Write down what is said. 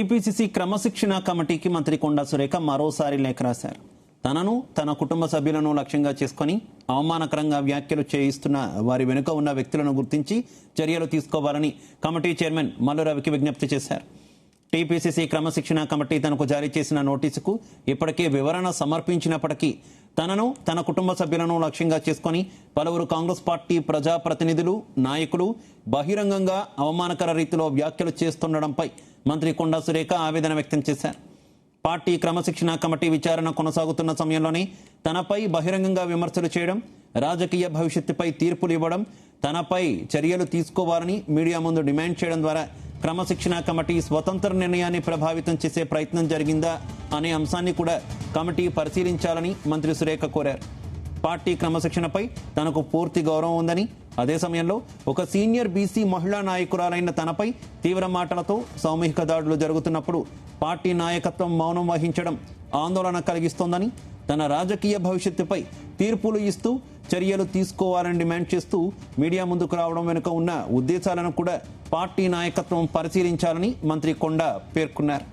TPCC క్రమశిక్షణ కమిటీకి మంత్రి కొండా సురేఖ మరోసారి లేఖ రాశారు. తనను తన కుటుంబ సభ్యులను లక్ష్యంగా చేసుకుని అవమానకరంగా వ్యాఖ్యలు చేయిస్తున్న వారి వెనుక ఉన్న వ్యక్తులను గుర్తించి చర్యలు తీసుకోవాలని కమిటీ చైర్మన్ మల్లు రవికి విజ్ఞప్తి చేశారు. టీపీసీసీ క్రమశిక్షణ కమిటీ తనకు జారీ చేసిన నోటీసుకు ఇప్పటికే వివరణ సమర్పించినప్పటికీ తనను తన కుటుంబ సభ్యులను లక్ష్యంగా చేసుకుని పలువురు కాంగ్రెస్ పార్టీ ప్రజాప్రతినిధులు, నాయకులు బహిరంగంగా అవమానకర రీతిలో వ్యాఖ్యలు చేస్తుండడంపై మంత్రి కొండా సురేఖ ఆవేదన వ్యక్తం చేశారు. పార్టీ క్రమశిక్షణ కమిటీ విచారణ కొనసాగుతున్న సమయంలోనే తనపై బహిరంగంగా విమర్శలు చేయడం, రాజకీయ భవిష్యత్తుపై తీర్పులు ఇవ్వడం, తనపై చర్యలు తీసుకోవాలని మీడియా ముందు డిమాండ్ చేయడం ద్వారా క్రమశిక్షణ కమిటీ స్వతంత్ర నిర్ణయాన్ని ప్రభావితం చేసే ప్రయత్నం జరిగిందా అనే అంశాన్ని కూడా కమిటీ పరిశీలించాలని మంత్రి సురేఖ కోరారు. పార్టీ క్రమశిక్షణపై తనకు పూర్తి గౌరవం ఉందని, అదే సమయంలో ఒక సీనియర్ బీసీ మహిళా నాయకురాలైన తనపై తీవ్ర మాటలతో సామూహిక దాడులు జరుగుతున్నప్పుడు పార్టీ నాయకత్వం మౌనం వహించడం ఆందోళన కలిగిస్తోందని, తన రాజకీయ భవిష్యత్తుపై తీర్పులు ఇస్తూ చర్యలు తీసుకోవాలని డిమాండ్ చేస్తూ మీడియా ముందుకు రావడం వెనుక ఉన్న ఉద్దేశాలను కూడా పార్టీ నాయకత్వం పరిశీలించాలని మంత్రి కొండా పేర్కొన్నారు.